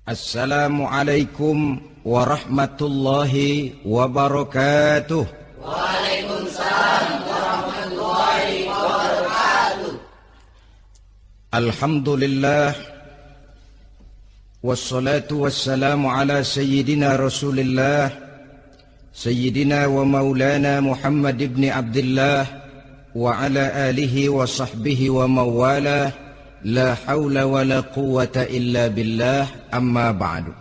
Assalamualaikum warahmatullahi wabarakatuh. Waalaikumsalam warahmatullahi wabarakatuh. Alhamdulillah wassalatu wassalamu ala sayyidina Rasulillah sayyidina wa maulana Muhammad ibn Abdullah wa ala alihi wa sahbihi wa mawalah. La haula wa la quwwata illa billah, amma ba'du.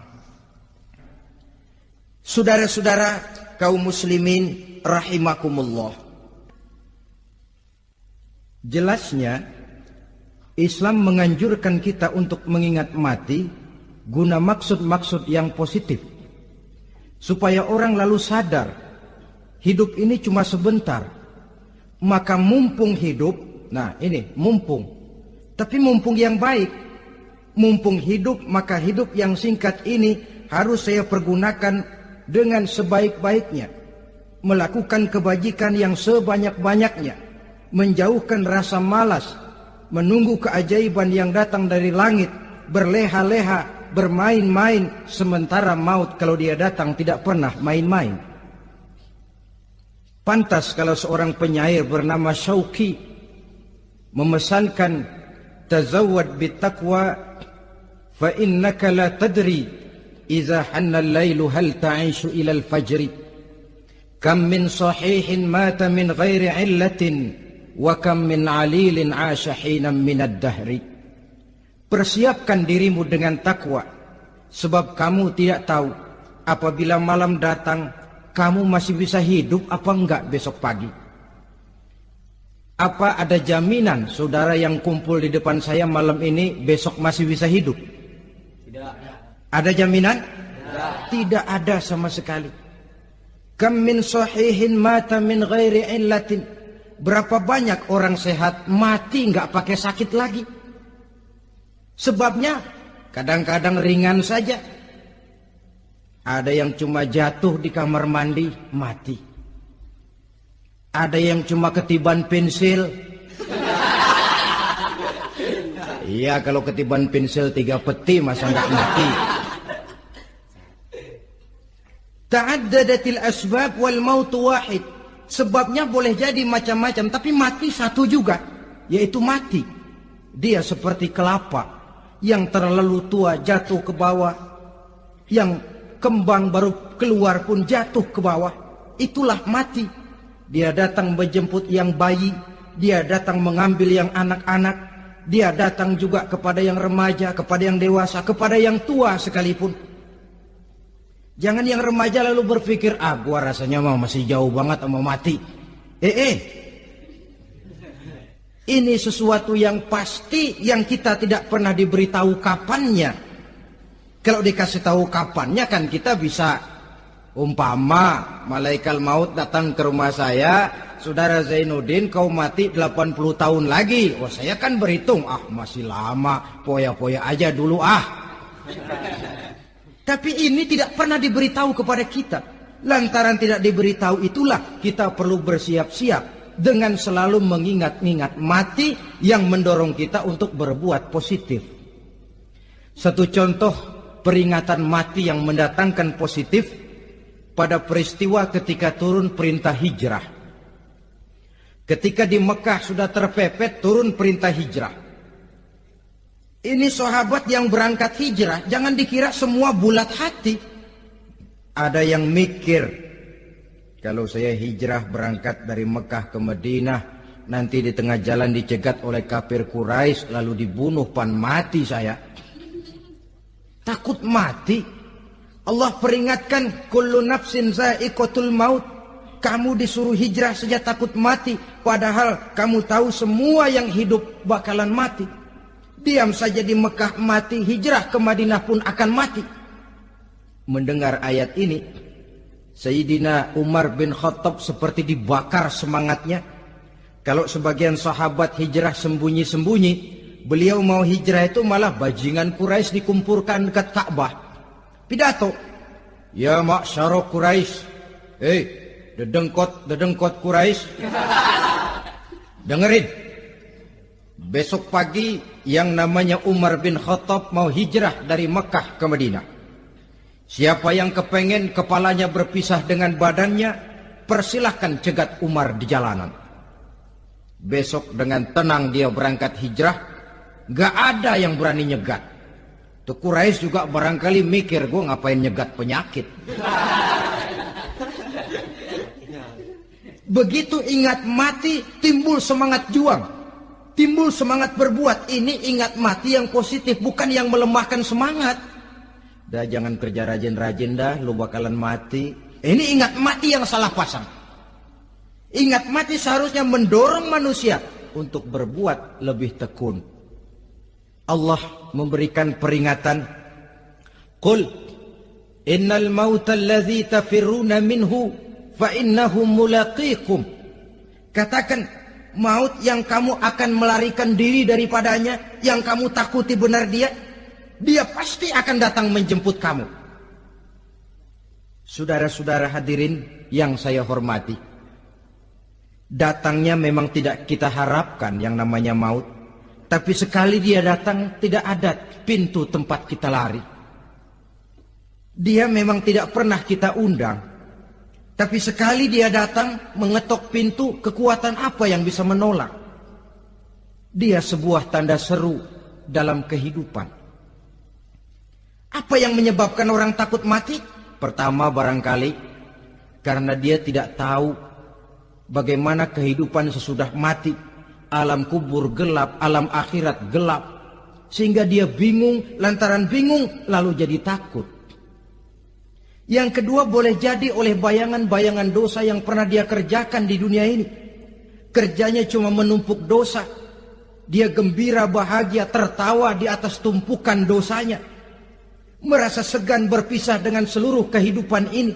Saudara-saudara kaum muslimin rahimakumullah. Jelasnya Islam menganjurkan kita untuk mengingat mati guna maksud-maksud yang positif, supaya orang lalu sadar hidup ini cuma sebentar. Maka mumpung hidup, nah ini mumpung, tapi mumpung yang baik. Mumpung hidup, maka hidup yang singkat ini harus saya pergunakan dengan sebaik-baiknya, melakukan kebajikan yang sebanyak-banyaknya, menjauhkan rasa malas, menunggu keajaiban yang datang dari langit, berleha-leha, bermain-main, sementara maut kalau dia datang tidak pernah main-main. Pantas kalau seorang penyair bernama Syauqi memesankan, tazawwad bittaqwa fa innaka la tadri idza hanna al-lailu hal ta'ishu ila al-fajri kam min sahihin mata min ghairi illatin wa kam min alilin 'asha hinan min ad-dahri. Persiapkan dirimu dengan takwa, sebab kamu tidak tahu apabila malam datang kamu masih bisa hidup apa enggak besok pagi. Apa ada jaminan saudara yang kumpul di depan saya malam ini besok masih bisa hidup? Tidak. Ada jaminan? Tidak. Tidak ada sama sekali. Kam min sahihin mata min ghairi illatin. Berapa banyak orang sehat mati nggak pakai sakit lagi. Sebabnya kadang-kadang ringan saja. Ada yang cuma jatuh di kamar mandi mati. Ada yang cuma ketiban pensil. Iya, kalau ketiban pensil 3 peti masa enggak mati. Ta'addadatil asbab wal maut wahid. Sebabnya boleh jadi macam-macam, tapi mati satu juga, yaitu mati. Dia seperti kelapa yang terlalu tua jatuh ke bawah, yang kembang baru keluar pun jatuh ke bawah. Itulah mati. Dia datang menjemput yang bayi, dia datang mengambil yang anak-anak, dia datang juga kepada yang remaja, kepada yang dewasa, kepada yang tua sekalipun. Jangan yang remaja lalu berpikir, gua rasanya masih jauh banget mau mati. Ini sesuatu yang pasti yang kita tidak pernah diberitahu kapannya. Kalau dikasih tahu kapannya kan kita bisa. Umpama malaikat maut datang ke rumah saya, saudara Zainuddin kau mati 80 tahun lagi. Oh, saya kan berhitung, masih lama, poya-poya aja dulu Tapi ini tidak pernah diberitahu kepada kita. Lantaran tidak diberitahu itulah kita perlu bersiap-siap dengan selalu mengingat-ingat mati yang mendorong kita untuk berbuat positif. Satu contoh peringatan mati yang mendatangkan positif pada peristiwa ketika turun perintah hijrah. Ketika di Mekah sudah terpepet turun perintah hijrah. Ini sahabat yang berangkat hijrah, jangan dikira semua bulat hati. Ada yang mikir, kalau saya hijrah berangkat dari Mekah ke Madinah, nanti di tengah jalan dicegat oleh kafir Quraisy lalu dibunuh, mati saya. Takut mati. Allah peringatkan, kullu nafsin za'iqatul maut. Kamu disuruh hijrah saja takut mati, padahal kamu tahu semua yang hidup bakalan mati. Diam saja di Mekah mati, hijrah ke Madinah pun akan mati. Mendengar ayat ini, Sayyidina Umar bin Khattab seperti dibakar semangatnya. Kalau sebagian sahabat hijrah sembunyi-sembunyi, beliau mau hijrah itu malah bajingan Quraisy dikumpulkan dekat Ka'bah. Pidato, ya ma'syara Quraisy, dedengkot Quraisy, dengerin, Besok pagi yang namanya Umar bin Khattab mau hijrah dari Mekah ke Madinah. Siapa yang kepengen kepalanya berpisah dengan badannya, persilahkan cegat Umar di jalanan. Besok dengan tenang dia berangkat hijrah, gak ada yang berani nyegat. Tuh Quraisy juga barangkali mikir, gue ngapain nyegat penyakit. Begitu ingat mati, timbul semangat juang, timbul semangat berbuat. Ini ingat mati yang positif, bukan yang melemahkan semangat. Dah jangan kerja rajin-rajin dah, lu bakalan mati. Ini ingat mati yang salah pasang. Ingat mati seharusnya mendorong manusia untuk berbuat lebih tekun. Allah memberikan peringatan, Qul innal mauta allazi tafirruna minhu fa innahu mulaqikum. Katakan, maut yang kamu akan melarikan diri daripadanya, yang kamu takuti benar dia pasti akan datang menjemput kamu. Saudara-saudara hadirin yang saya hormati, datangnya memang tidak kita harapkan yang namanya maut. Tapi sekali dia datang, tidak ada pintu tempat kita lari. Dia memang tidak pernah kita undang. Tapi sekali dia datang, mengetok pintu, kekuatan apa yang bisa menolak? Dia sebuah tanda seru dalam kehidupan. Apa yang menyebabkan orang takut mati? Pertama barangkali karena dia tidak tahu bagaimana kehidupan sesudah mati. Alam kubur gelap, alam akhirat gelap. Sehingga dia bingung, lantaran bingung lalu jadi takut. Yang kedua boleh jadi oleh bayangan-bayangan dosa yang pernah dia kerjakan di dunia ini. Kerjanya cuma menumpuk dosa. Dia gembira, bahagia, tertawa di atas tumpukan dosanya. Merasa segan berpisah dengan seluruh kehidupan ini.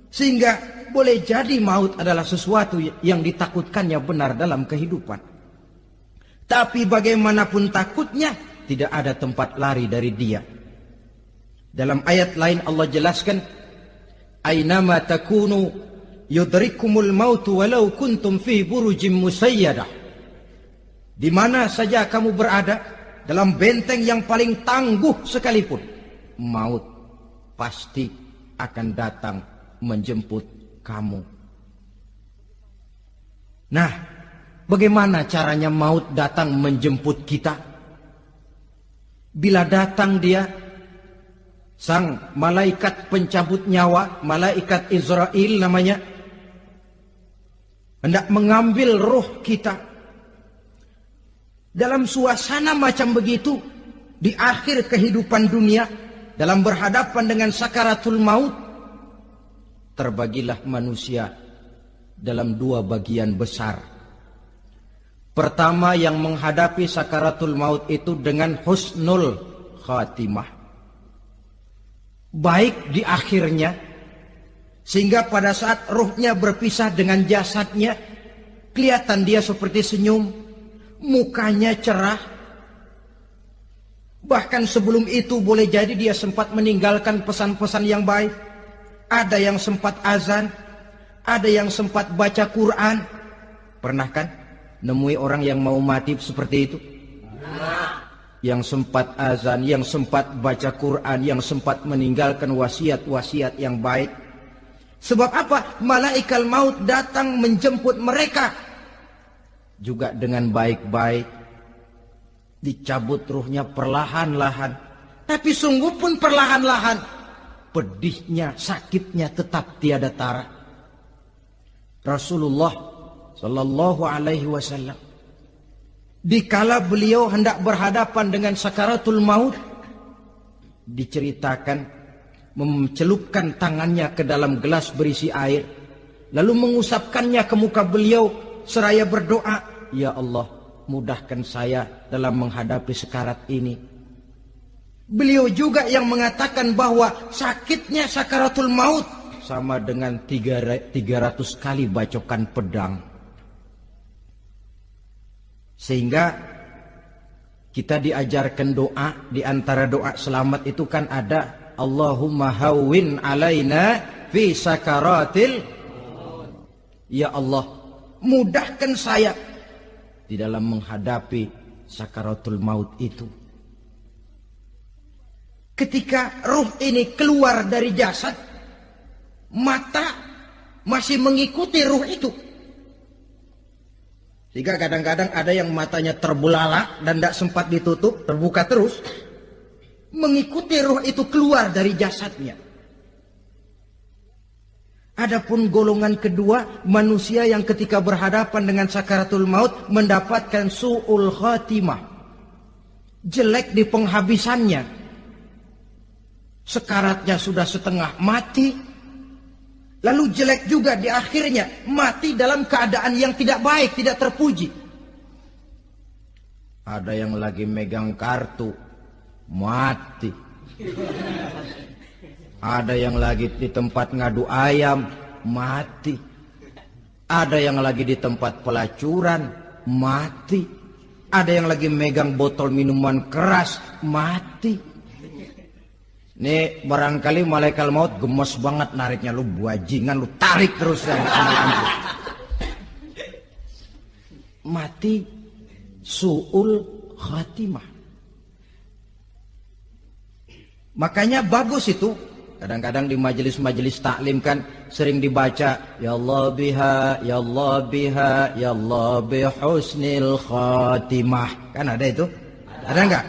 Sehingga boleh jadi maut adalah sesuatu yang ditakutkannya benar dalam kehidupan. Tapi bagaimanapun takutnya, tidak ada tempat lari dari dia. Dalam ayat lain Allah jelaskan, Aynama takunu yudrikumul mautu walau kuntum fi burujim musayyadah. Di mana saja kamu berada, dalam benteng yang paling tangguh sekalipun, maut pasti akan datang menjemput kamu. Nah, bagaimana caranya maut datang menjemput kita? Bila datang dia, sang malaikat pencabut nyawa, malaikat Israel namanya, hendak mengambil roh kita. Dalam suasana macam begitu, di akhir kehidupan dunia, dalam berhadapan dengan sakaratul maut, terbagilah manusia dalam dua bagian besar. Pertama, yang menghadapi sakaratul maut itu dengan husnul khatimah, baik di akhirnya, sehingga pada saat ruhnya berpisah dengan jasadnya, kelihatan dia seperti senyum, mukanya cerah. Bahkan sebelum itu boleh jadi dia sempat meninggalkan pesan-pesan yang baik. Ada yang sempat azan, ada yang sempat baca Quran. Pernah kan nemui orang yang mau mati seperti itu? Yang sempat azan, yang sempat baca Quran, yang sempat meninggalkan wasiat-wasiat yang baik. Sebab apa? Malaikat maut datang menjemput mereka juga dengan baik-baik. Dicabut ruhnya perlahan-lahan, tapi sungguh pun perlahan-lahan. Pedihnya, sakitnya tetap tiada tara. Rasulullah Sallallahu Alaihi Wasallam, dikala beliau hendak berhadapan dengan sakaratul maut, diceritakan mencelupkan tangannya ke dalam gelas berisi air, lalu mengusapkannya ke muka beliau seraya berdoa, Ya Allah, mudahkan saya dalam menghadapi sekarat ini. Beliau juga yang mengatakan bahwa sakitnya sakaratul maut sama dengan 300 kali bacokan pedang. Sehingga kita diajarkan doa, di antara doa selamat itu kan ada Allahumma hawwin alaina fi sakaratil. Ya Allah, mudahkan saya di dalam menghadapi sakaratul maut itu. Ketika ruh ini keluar dari jasad, mata masih mengikuti ruh itu. Sehingga kadang-kadang ada yang matanya terbelalak dan tidak sempat ditutup, terbuka terus, mengikuti ruh itu keluar dari jasadnya. Adapun golongan kedua, manusia yang ketika berhadapan dengan sakaratul maut mendapatkan su'ul khatimah, jelek di penghabisannya. Sekaratnya sudah setengah mati, lalu jelek juga di akhirnya, mati dalam keadaan yang tidak baik, tidak terpuji. Ada yang lagi megang kartu, mati. Ada yang lagi di tempat ngadu ayam, mati. Ada yang lagi di tempat pelacuran, mati. Ada yang lagi megang botol minuman keras, mati. Nih barangkali malaikat maut gemes banget nariknya, lu bajingan, lu tarik terus ya. Mati su'ul khatimah. Makanya bagus itu. Kadang-kadang di majelis-majelis taklim kan sering dibaca ya Allah biha, ya Allah biha, ya Allah bihusnil khatimah. Kan ada itu? Ada enggak?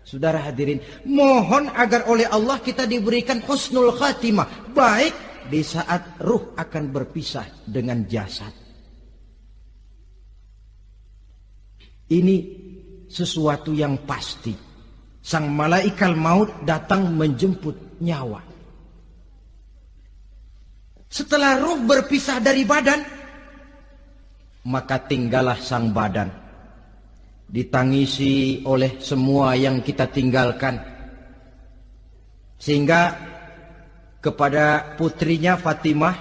Saudara hadirin, mohon agar oleh Allah kita diberikan husnul khatimah, baik di saat ruh akan berpisah dengan jasad. Ini sesuatu yang pasti. Sang malaikat maut datang menjemput nyawa. Setelah ruh berpisah dari badan, maka tinggallah sang badan, ditangisi oleh semua yang kita tinggalkan. Sehingga kepada putrinya Fatimah,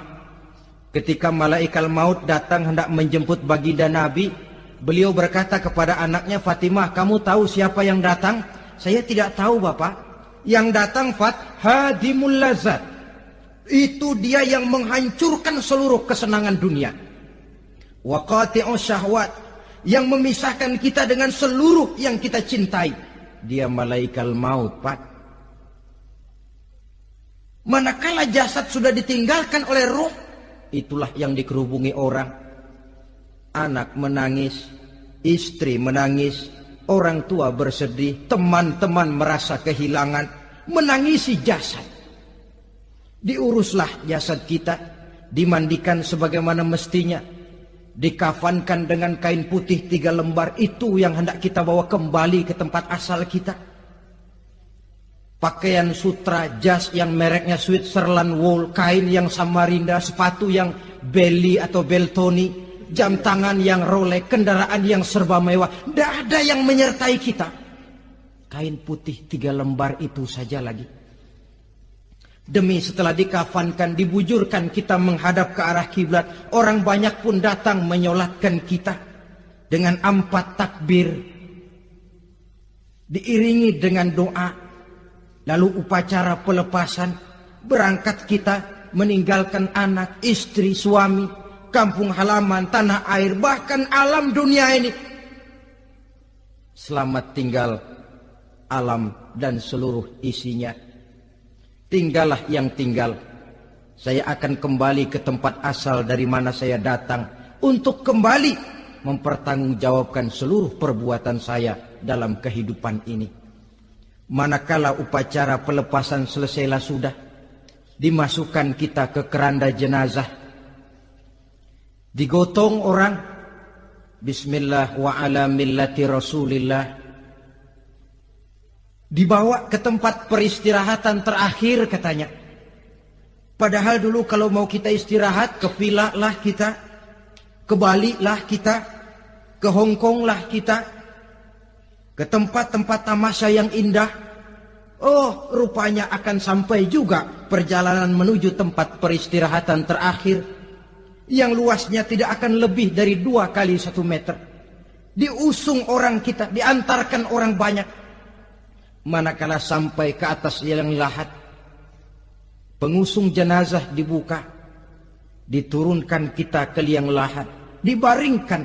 ketika malaikat maut datang hendak menjemput baginda Nabi, beliau berkata kepada anaknya, Fatimah, kamu tahu siapa yang datang? Saya tidak tahu, Bapak. Yang datang hadimul lazat. Itu dia yang menghancurkan seluruh kesenangan dunia. Wa qati'us syahwat, yang memisahkan kita dengan seluruh yang kita cintai. Dia malaikat maut, Pak. Manakala jasad sudah ditinggalkan oleh ruh, itulah yang dikerubungi orang. Anak menangis, istri menangis, orang tua bersedih, teman-teman merasa kehilangan, menangisi jasad. Diuruslah jasad kita, dimandikan sebagaimana mestinya, dikafankan dengan kain putih 3 lembar, itu yang hendak kita bawa kembali ke tempat asal kita. Pakaian sutra, jas yang mereknya Switzerland wool, kain yang Samarinda, sepatu yang Belly atau Beltoni, jam tangan yang Rolex, kendaraan yang serba mewah, tidak ada yang menyertai kita. Kain putih 3 lembar itu saja lagi. Demi setelah dikafankan, dibujurkan kita menghadap ke arah kiblat, orang banyak pun datang menyolatkan kita dengan 4 takbir, diiringi dengan doa. Lalu upacara pelepasan, berangkat kita meninggalkan anak, istri, suami, kampung halaman, tanah air, bahkan alam dunia ini. Selamat tinggal alam dan seluruh isinya. Tinggallah yang tinggal. Saya akan kembali ke tempat asal dari mana saya datang, untuk kembali mempertanggungjawabkan seluruh perbuatan saya dalam kehidupan ini. Manakala upacara pelepasan selesailah sudah, dimasukkan kita ke keranda jenazah, digotong orang, bismillah wa ala millati rasulillah, dibawa ke tempat peristirahatan terakhir katanya. Padahal dulu kalau mau kita istirahat, ke villa lah kita, ke Bali lah kita, ke Hong Kong lah kita, ke tempat-tempat tamasya yang indah. Oh, rupanya akan sampai juga perjalanan menuju tempat peristirahatan terakhir, yang luasnya tidak akan lebih dari 2 kali 1 meter. Diusung orang kita, diantarkan orang banyak. Manakala sampai ke atas liang lahat, pengusung jenazah dibuka, diturunkan kita ke liang lahat, dibaringkan.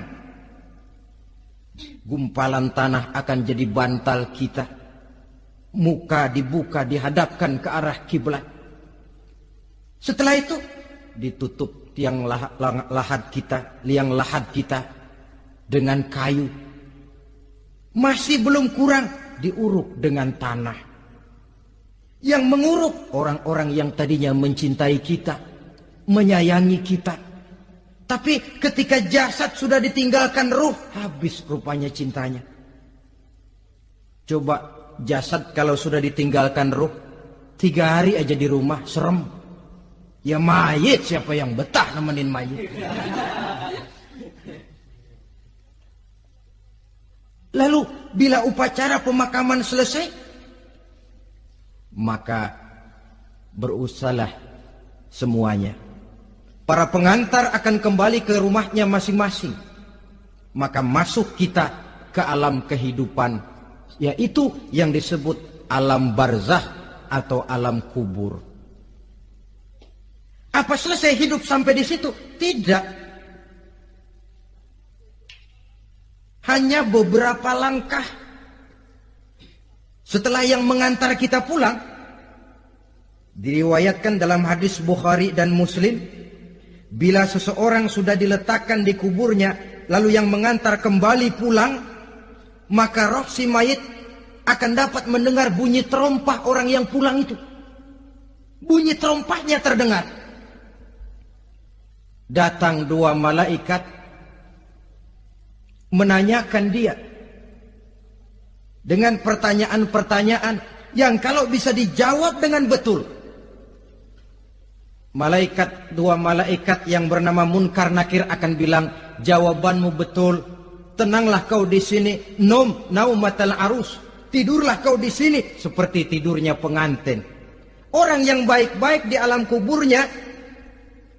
Gumpalan tanah akan jadi bantal kita. Muka dibuka, dihadapkan ke arah kiblat. Setelah itu ditutup liang lahat kita dengan kayu. Masih belum kurang, diuruk dengan tanah. Yang menguruk orang-orang yang tadinya mencintai kita, menyayangi kita. Tapi ketika jasad sudah ditinggalkan ruh, habis rupanya cintanya. Coba jasad kalau sudah ditinggalkan ruh, 3 hari aja di rumah, serem. Ya mayit, siapa yang betah nemenin mayit? Lalu bila upacara pemakaman selesai, maka berusahalah semuanya. Para pengantar akan kembali ke rumahnya masing-masing. Maka masuk kita ke alam kehidupan, yaitu yang disebut alam barzakh atau alam kubur. Apa selesai hidup sampai di situ? Tidak. Hanya beberapa langkah setelah yang mengantar kita pulang, diriwayatkan dalam hadis Bukhari dan Muslim, bila seseorang sudah diletakkan di kuburnya, lalu yang mengantar kembali pulang, maka roh si mayit akan dapat mendengar bunyi terompah orang yang pulang itu. Bunyi terompahnya terdengar. Datang 2 malaikat menanyakan dia dengan pertanyaan-pertanyaan yang kalau bisa dijawab dengan betul, 2 malaikat yang bernama Munkar Nakir akan bilang, jawabanmu betul, tenanglah kau di sini, naumatal arus, tidurlah kau di sini seperti tidurnya pengantin. Orang yang baik-baik di alam kuburnya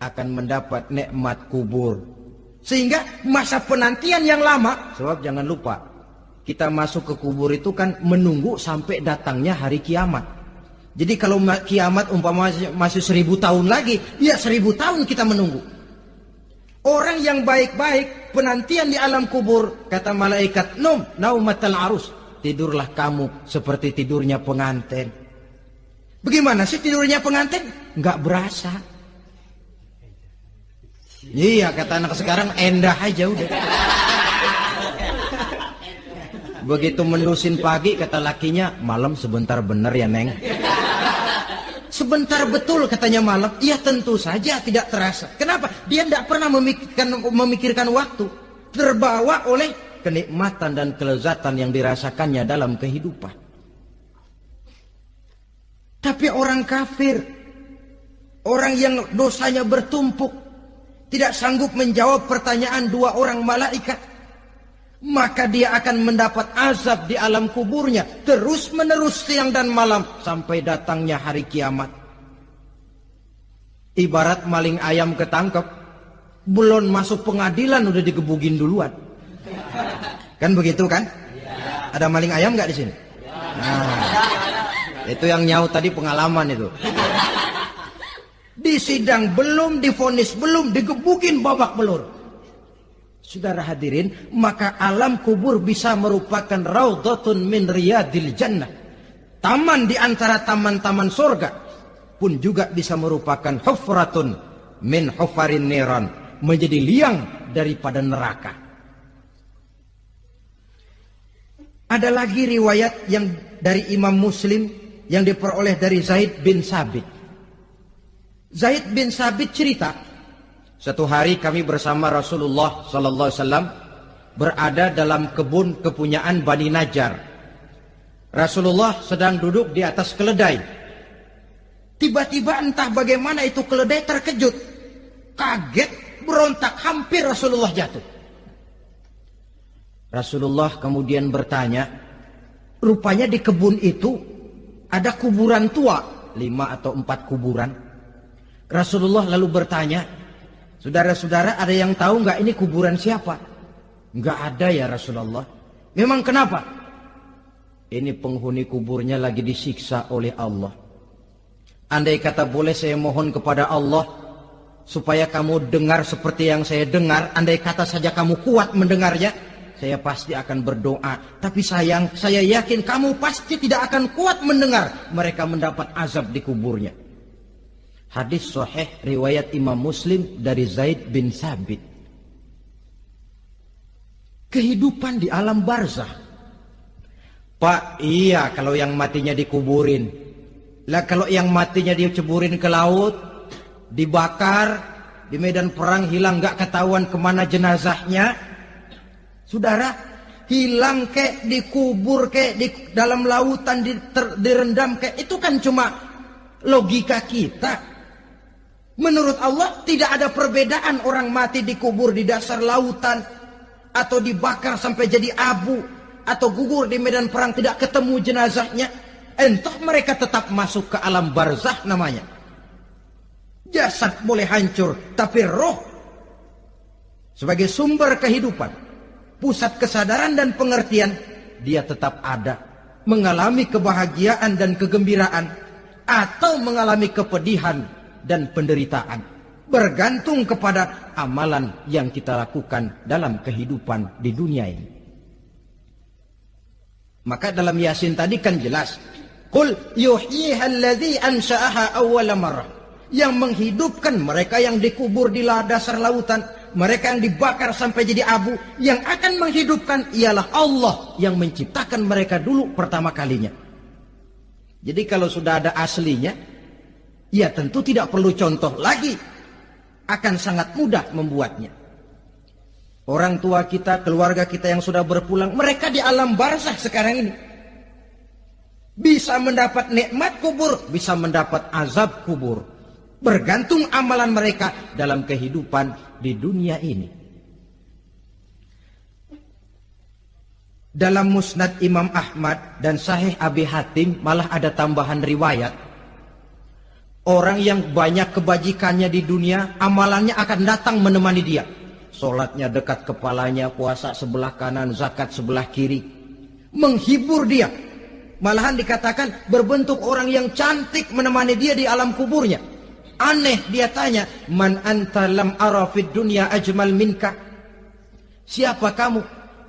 akan mendapat nikmat kubur. Sehingga masa penantian yang lama, sebab jangan lupa, kita masuk ke kubur itu kan menunggu sampai datangnya hari kiamat. Jadi kalau kiamat umpama masih 1000 tahun lagi, ya 1000 tahun kita menunggu. Orang yang baik-baik, penantian di alam kubur, kata malaikat, naumatal arus, tidurlah kamu seperti tidurnya pengantin. Bagaimana sih tidurnya pengantin? Nggak berasa. Iya, kata anak sekarang, endah aja udah. Begitu menerusin pagi, kata lakinya, malam sebentar bener ya Neng. Sebentar betul katanya malam. Iya tentu saja tidak terasa. Kenapa? Dia tidak pernah memikirkan waktu. Terbawa oleh kenikmatan dan kelezatan yang dirasakannya dalam kehidupan. Tapi orang kafir, orang yang dosanya bertumpuk, tidak sanggup menjawab pertanyaan 2 orang malaikat, maka dia akan mendapat azab di alam kuburnya terus menerus siang dan malam sampai datangnya hari kiamat. Ibarat maling ayam ketangkep, belum masuk pengadilan udah digebugin duluan. Kan begitu kan? Ada maling ayam nggak di sini? Nah, itu yang nyaut tadi pengalaman itu. Di sidang belum, divonis belum, digebukin babak belur. Saudara hadirin, maka alam kubur bisa merupakan raudhatun min riyadil jannah. Taman di antara taman-taman surga, pun juga bisa merupakan hufratun min hufarin niran, menjadi liang daripada neraka. Ada lagi riwayat yang dari Imam Muslim yang diperoleh dari Zaid bin Sabit. Zaid bin Sabit cerita, satu hari kami bersama Rasulullah sallallahu alaihi wasallam berada dalam kebun kepunyaan Bani Najjar. Rasulullah sedang duduk di atas keledai. Tiba-tiba entah bagaimana itu keledai terkejut, kaget, berontak, hampir Rasulullah jatuh. Rasulullah kemudian bertanya, rupanya di kebun itu ada kuburan tua, 5 atau 4 kuburan. Rasulullah lalu bertanya, saudara-saudara ada yang tahu nggak ini kuburan siapa? Nggak ada ya Rasulullah. Memang kenapa? Ini penghuni kuburnya lagi disiksa oleh Allah. Andai kata boleh saya mohon kepada Allah supaya kamu dengar seperti yang saya dengar, andai kata saja kamu kuat mendengarnya, saya pasti akan berdoa. Tapi sayang, saya yakin kamu pasti tidak akan kuat mendengar mereka mendapat azab di kuburnya. Hadis sahih riwayat Imam Muslim dari Zaid bin Sabit. Kehidupan di alam barzah. Pak, iya kalau yang matinya dikuburin. Lah kalau yang matinya diceburin ke laut, dibakar, di medan perang hilang gak ketahuan kemana jenazahnya. Saudara, hilang kek, dikubur kek, di dalam lautan direndam kek, itu kan cuma logika kita. Menurut Allah tidak ada perbedaan orang mati dikubur di dasar lautan, atau dibakar sampai jadi abu, atau gugur di medan perang tidak ketemu jenazahnya. Entah mereka tetap masuk ke alam barzah namanya. Jasad boleh hancur, tapi roh sebagai sumber kehidupan, pusat kesadaran dan pengertian, dia tetap ada, mengalami kebahagiaan dan kegembiraan, atau mengalami kepedihan dan penderitaan, bergantung kepada amalan yang kita lakukan dalam kehidupan di dunia ini. Maka dalam Yasin tadi kan jelas, qul yuhyiha alladzi ansha'aha awwala marrah. Yang menghidupkan mereka yang dikubur di dasar lautan, mereka yang dibakar sampai jadi abu, yang akan menghidupkan ialah Allah yang menciptakan mereka dulu pertama kalinya. Jadi kalau sudah ada aslinya, ya tentu tidak perlu contoh lagi, akan sangat mudah membuatnya. Orang tua kita, keluarga kita yang sudah berpulang, mereka di alam barzah sekarang ini bisa mendapat nikmat kubur, bisa mendapat azab kubur, bergantung amalan mereka dalam kehidupan di dunia ini. Dalam Musnad Imam Ahmad dan Sahih Abi Hatim malah ada tambahan riwayat. Orang yang banyak kebajikannya di dunia, amalannya akan datang menemani dia. Sholatnya dekat kepalanya, puasa sebelah kanan, zakat sebelah kiri, menghibur dia. Malahan dikatakan berbentuk orang yang cantik menemani dia di alam kuburnya. Aneh, dia tanya, man anta lam ara fid dunya ajmal minka. Siapa kamu?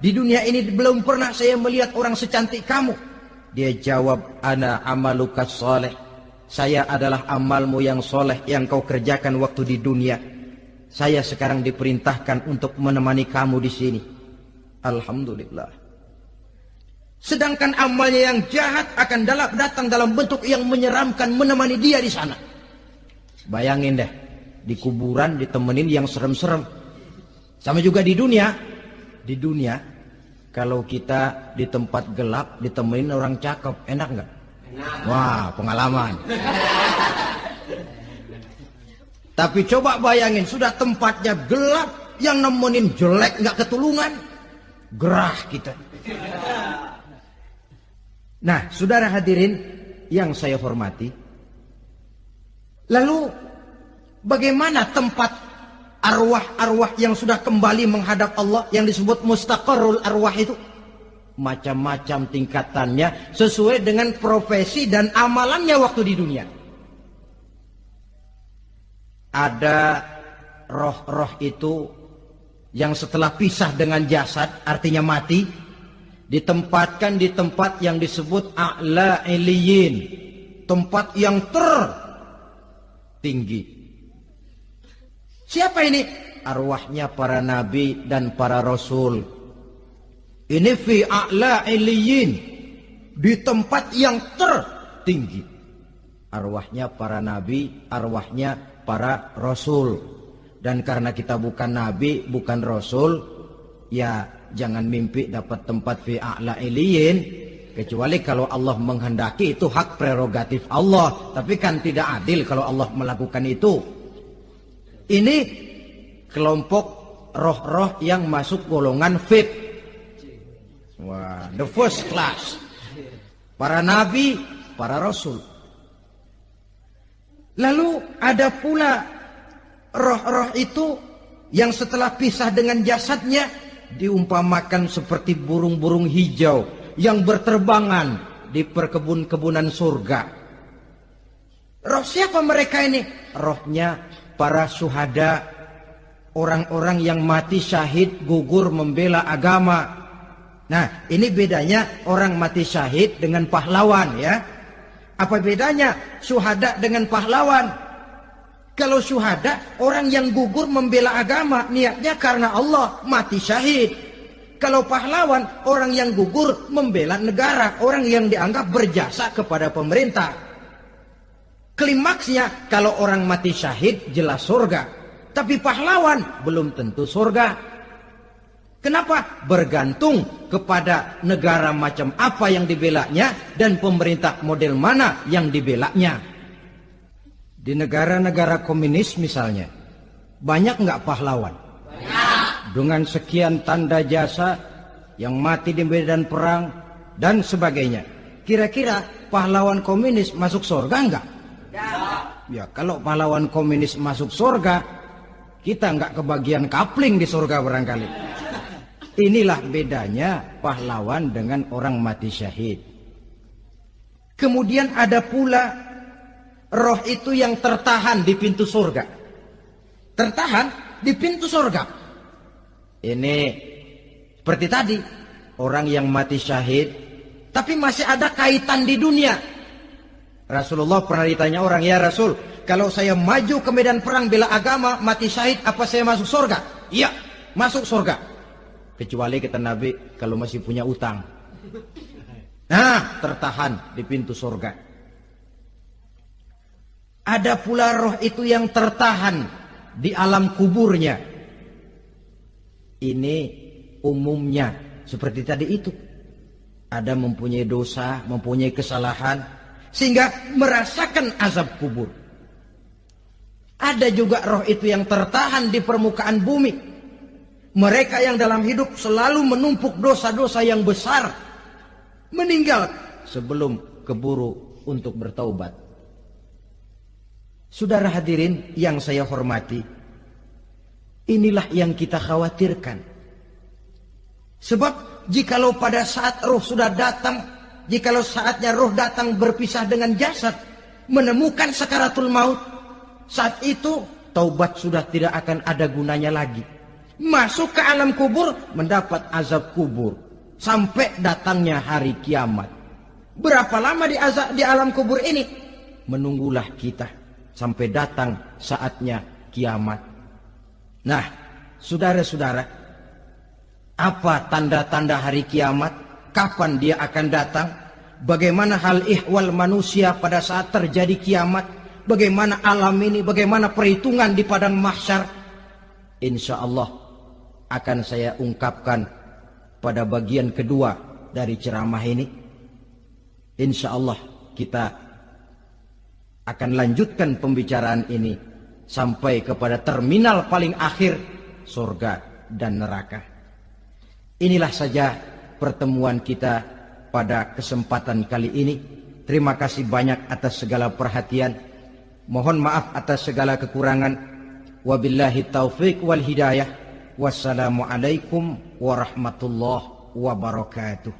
Di dunia ini belum pernah saya melihat orang secantik kamu. Dia jawab, ana amaluka soleh. Saya adalah amalmu yang soleh yang kau kerjakan waktu di dunia. Saya sekarang diperintahkan untuk menemani kamu di sini. Alhamdulillah. Sedangkan amalnya yang jahat akan datang dalam bentuk yang menyeramkan menemani dia di sana. Bayangin deh, di kuburan ditemenin yang serem-serem. Sama juga di dunia. Di dunia, kalau kita di tempat gelap ditemenin orang cakep, enak nggak? Wah, pengalaman. Tapi coba bayangin, sudah tempatnya gelap, yang nemenin jelek nggak ketulungan, gerah kita. Nah, saudara hadirin yang saya hormati, lalu bagaimana tempat arwah-arwah yang sudah kembali menghadap Allah yang disebut mustaqarrul arwah itu? Macam-macam tingkatannya sesuai dengan profesi dan amalannya waktu di dunia. Ada roh-roh itu yang setelah pisah dengan jasad, artinya mati, ditempatkan di tempat yang disebut a'la iliyin, tempat yang tinggi. Siapa ini? Arwahnya para nabi dan para rasul. Ini fi a'la iliyin, di tempat yang tertinggi. Arwahnya para nabi, arwahnya para rasul. Dan karena kita bukan nabi, bukan rasul, ya jangan mimpi dapat tempat fi a'la iliyin, kecuali kalau Allah menghendaki. Itu hak prerogatif Allah, tapi kan tidak adil kalau Allah melakukan itu. Ini kelompok roh-roh yang masuk golongan VIP. Wah, the first class. Para nabi, para rasul. Lalu ada pula roh-roh itu yang setelah pisah dengan jasadnya diumpamakan seperti burung-burung hijau yang berterbangan di perkebun-kebunan surga. Roh siapa mereka ini? Rohnya para syuhada, orang-orang yang mati syahid gugur membela agama. Nah, ini bedanya orang mati syahid dengan pahlawan ya. Apa bedanya syuhada dengan pahlawan? Kalau syuhada, orang yang gugur membela agama, niatnya karena Allah, mati syahid. Kalau pahlawan, orang yang gugur membela negara, orang yang dianggap berjasa kepada pemerintah. Klimaksnya, kalau orang mati syahid, jelas surga. Tapi pahlawan, belum tentu surga. Kenapa? Bergantung kepada negara macam apa yang dibelanya dan pemerintah model mana yang dibelanya. Di negara-negara komunis misalnya, banyak nggak pahlawan? Banyak. Dengan sekian tanda jasa yang mati di medan perang dan sebagainya. Kira-kira pahlawan komunis masuk surga nggak? Ya, kalau pahlawan komunis masuk surga, kita nggak kebagian kapling di surga barangkali. Inilah bedanya pahlawan dengan orang mati syahid. Kemudian ada pula roh itu yang tertahan di pintu surga. Tertahan di pintu surga. Ini seperti tadi, orang yang mati syahid tapi masih ada kaitan di dunia. Rasulullah pernah ditanya orang, ya Rasul, kalau saya maju ke medan perang bela agama, mati syahid, apa saya masuk surga? Iya, masuk surga. Kecuali kata Nabi, kalau masih punya utang. Nah, tertahan di pintu surga. Ada pula roh itu yang tertahan di alam kuburnya. Ini umumnya seperti tadi itu. Ada mempunyai dosa, mempunyai kesalahan, sehingga merasakan azab kubur. Ada juga roh itu yang tertahan di permukaan bumi. Mereka yang dalam hidup selalu menumpuk dosa-dosa yang besar, meninggal sebelum keburu untuk bertaubat. Saudara hadirin yang saya hormati, inilah yang kita khawatirkan. Sebab jikalau pada saat roh sudah datang, jikalau saatnya roh datang berpisah dengan jasad, menemukan sakaratul maut, saat itu taubat sudah tidak akan ada gunanya lagi. Masuk ke alam kubur, mendapat azab kubur sampai datangnya hari kiamat. Berapa lama di alam kubur ini? Menunggulah kita sampai datang saatnya kiamat. Nah, saudara-saudara, apa tanda-tanda hari kiamat? Kapan dia akan datang? Bagaimana hal ihwal manusia pada saat terjadi kiamat? Bagaimana alam ini? Bagaimana perhitungan di padang mahsyar? Insya Allah akan saya ungkapkan pada bagian kedua dari ceramah ini. Insya Allah kita akan lanjutkan pembicaraan ini sampai kepada terminal paling akhir, surga dan neraka. Inilah saja pertemuan kita pada kesempatan kali ini. Terima kasih banyak atas segala perhatian. Mohon maaf atas segala kekurangan. Wabillahi taufiq wal hidayah. Wassalamualaikum warahmatullahi wabarakatuh.